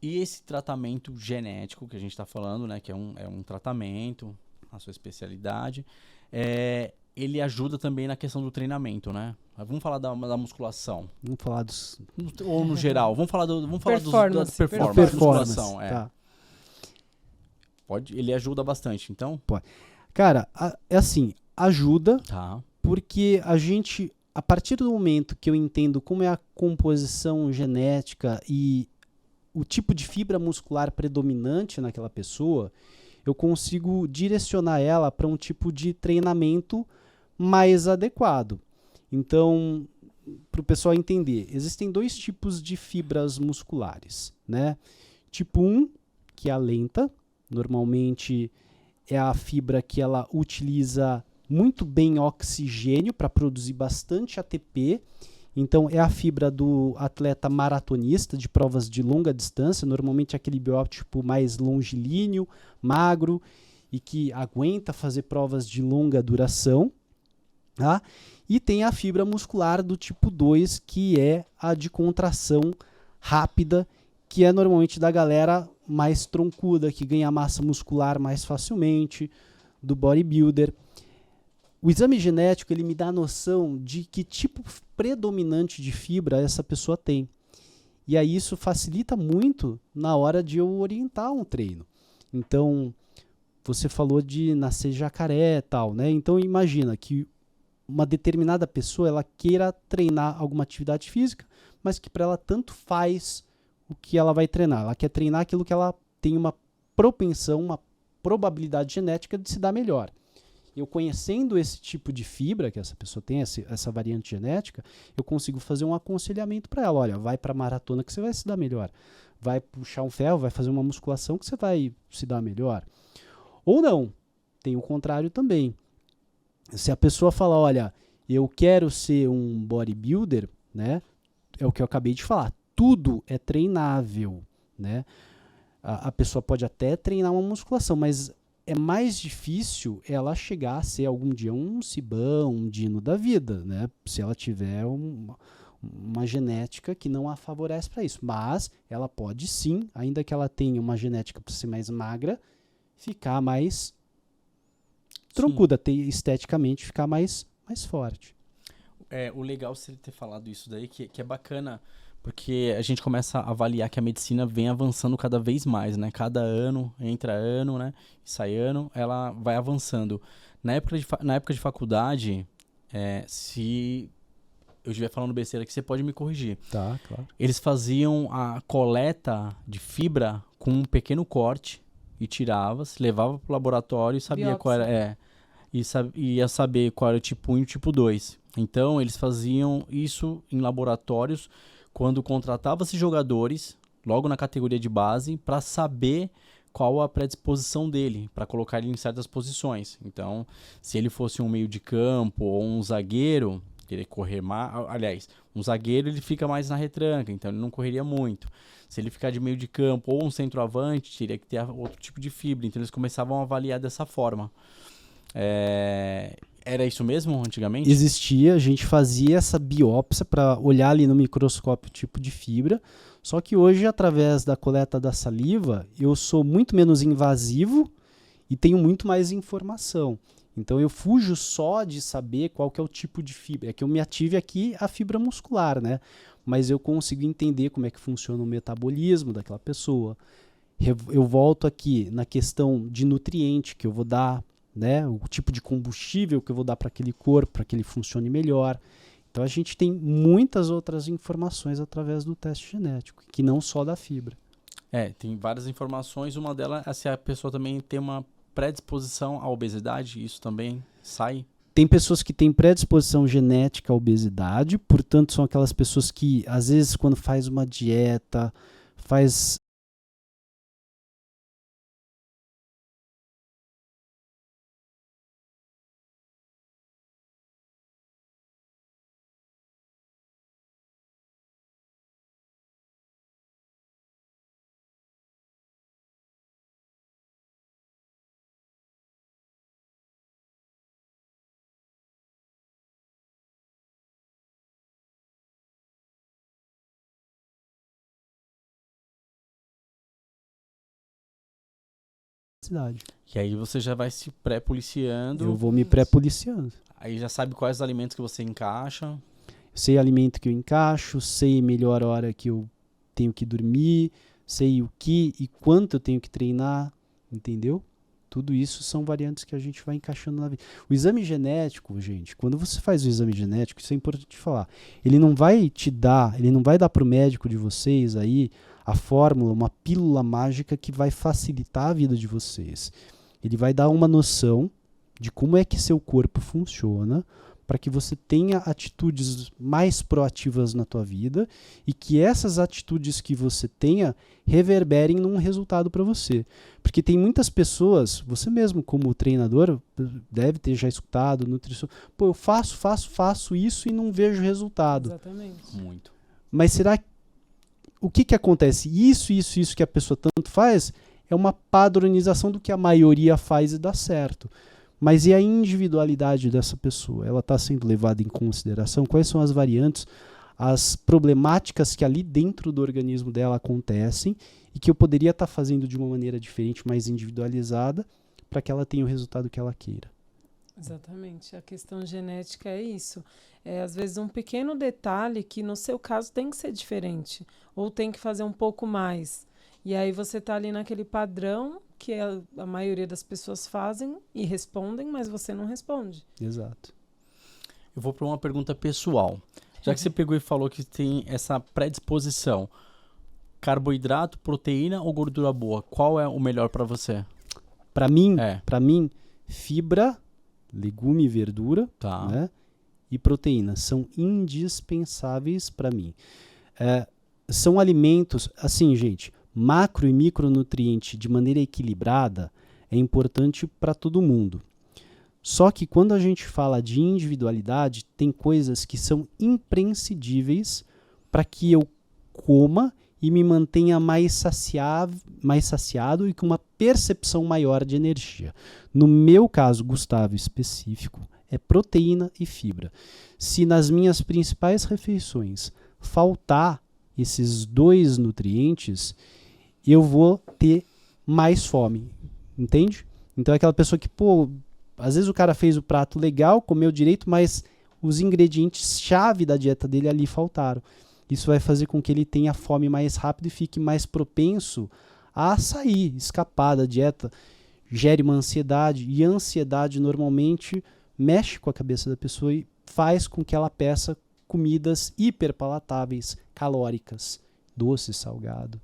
E esse tratamento genético que a gente está falando, né, que é um tratamento, a sua especialidade, ele ajuda também na questão do treinamento, né? Vamos falar da musculação. Vamos falar dos... Ou no geral, vamos falar da Performance. performance, da performance, musculação. tá. Ele ajuda bastante, então? Pode. Cara, é assim, ajuda Tá. porque a partir do momento que eu entendo como é a composição genética e o tipo de fibra muscular predominante naquela pessoa, eu consigo direcionar ela para um tipo de treinamento mais adequado. Então, para o pessoal entender, existem dois tipos de fibras musculares, né? Tipo 1, que é a lenta, normalmente é a fibra que ela utiliza muito bem oxigênio para produzir bastante ATP. Então, é a fibra do atleta maratonista de provas de longa distância, normalmente aquele biótipo mais longilíneo, magro e que aguenta fazer provas de longa duração. Tá? E tem a fibra muscular do tipo 2, que é a de contração rápida, que é normalmente da galera mais troncuda, que ganha massa muscular mais facilmente, do bodybuilder. O exame genético ele me dá a noção de que tipo predominante de fibra essa pessoa tem. E aí isso facilita muito na hora de eu orientar um treino. Então, você falou de nascer jacaré e tal, né? Então, imagina que uma determinada pessoa ela queira treinar alguma atividade física, mas que para ela tanto faz o que ela vai treinar. Ela quer treinar aquilo que ela tem uma propensão, uma probabilidade genética de se dar melhor. Eu conhecendo esse tipo de fibra que essa pessoa tem, essa variante genética, eu consigo fazer um aconselhamento para ela. Olha, vai para a maratona que você vai se dar melhor. Vai puxar um ferro, vai fazer uma musculação que você vai se dar melhor. Ou não, tem o contrário também. Se a pessoa fala, olha, eu quero ser um bodybuilder, né? É o que eu acabei de falar. Tudo é treinável, né? A pessoa pode até treinar uma musculação, mas é mais difícil ela chegar a ser algum dia um Cibão, um Dino da vida, né? Se ela tiver uma genética que não a favorece para isso. Mas ela pode sim, ainda que ela tenha uma genética para ser mais magra, ficar mais troncuda, esteticamente ficar mais forte. O legal você ter falado isso daí, que é bacana, porque a gente começa a avaliar que a medicina vem avançando cada vez mais, né? Cada ano, entra ano, né? Sai ano, ela vai avançando. Na época de faculdade, se eu estiver falando besteira aqui, você pode me corrigir. Tá, claro. Eles faziam a coleta de fibra com um pequeno corte e tirava, se levava pro laboratório e sabia qual Biópsia. era. Ia saber qual era o tipo 1 e o tipo 2. Então, eles faziam isso em laboratórios quando contratava-se jogadores, logo na categoria de base, para saber qual a predisposição dele, para colocar ele em certas posições. Então, se ele fosse um meio de campo ou um zagueiro, querer correr mais... Aliás, um zagueiro ele fica mais na retranca, então ele não correria muito. Se ele ficar de meio de campo ou um centroavante, teria que ter outro tipo de fibra. Então, eles começavam a avaliar dessa forma. Era isso mesmo antigamente? Existia, a gente fazia essa biópsia para olhar ali no microscópio o tipo de fibra, só que hoje, através da coleta da saliva, eu sou muito menos invasivo e tenho muito mais informação. Então eu fujo só de saber qual que é o tipo de fibra. É que eu me ative aqui a fibra muscular, né? Mas eu consigo entender como é que funciona o metabolismo daquela pessoa. Eu volto aqui na questão de nutriente que eu vou dar, né? O tipo de combustível que eu vou dar para aquele corpo, para que ele funcione melhor. Então a gente tem muitas outras informações através do teste genético, que não só da fibra. Tem várias informações. Uma delas é se a pessoa também tem uma predisposição à obesidade, isso também sai? Tem pessoas que têm predisposição genética à obesidade, portanto são aquelas pessoas que às vezes quando faz uma dieta, faz elasticidade. E aí você já vai se pré-policiando. Eu vou me pré-policiando. Aí já sabe quais alimentos que você encaixa. Sei alimento que eu encaixo, sei melhor hora que eu tenho que dormir, sei o que e quanto eu tenho que treinar, entendeu? Tudo isso são variantes que a gente vai encaixando na vida. O exame genético, gente, quando você faz o exame genético, isso é importante falar, ele não vai dar para o médico de vocês aí a fórmula, uma pílula mágica que vai facilitar a vida de vocês. Ele vai dar uma noção de como é que seu corpo funciona, para que você tenha atitudes mais proativas na tua vida e que essas atitudes que você tenha reverberem num resultado para você. Porque tem muitas pessoas, você mesmo como treinador, deve ter já escutado, nutrição, pô, eu faço isso e não vejo resultado. Exatamente. Muito. Mas será o que acontece? Isso que a pessoa tanto faz é uma padronização do que a maioria faz e dá certo. Mas e a individualidade dessa pessoa? Ela está sendo levada em consideração? Quais são as variantes, as problemáticas que ali dentro do organismo dela acontecem e que eu poderia estar fazendo de uma maneira diferente, mais individualizada, para que ela tenha o resultado que ela queira? Exatamente. A questão genética é isso. É, às vezes, um pequeno detalhe que, no seu caso, tem que ser diferente. Ou tem que fazer um pouco mais. E aí você está ali naquele padrão que a maioria das pessoas fazem e respondem, mas você não responde. Exato. Eu vou para uma pergunta pessoal. Já que você pegou e falou que tem essa predisposição, carboidrato, proteína ou gordura boa, qual é o melhor para você? Para mim, fibra, legume e verdura, Tá. né, e proteína são indispensáveis para mim. São alimentos, assim, gente, macro e micronutriente de maneira equilibrada é importante para todo mundo. Só que quando a gente fala de individualidade, tem coisas que são imprescindíveis para que eu coma e me mantenha mais saciado e com uma percepção maior de energia. No meu caso, Gustavo, específico, é proteína e fibra. Se nas minhas principais refeições faltar esses dois nutrientes, eu vou ter mais fome, entende? Então é aquela pessoa que, pô, às vezes o cara fez o prato legal, comeu direito, mas os ingredientes-chave da dieta dele ali faltaram. Isso vai fazer com que ele tenha fome mais rápido e fique mais propenso a sair, escapar da dieta, gere uma ansiedade, e a ansiedade normalmente mexe com a cabeça da pessoa e faz com que ela peça comidas hiperpalatáveis, calóricas, doce, salgado.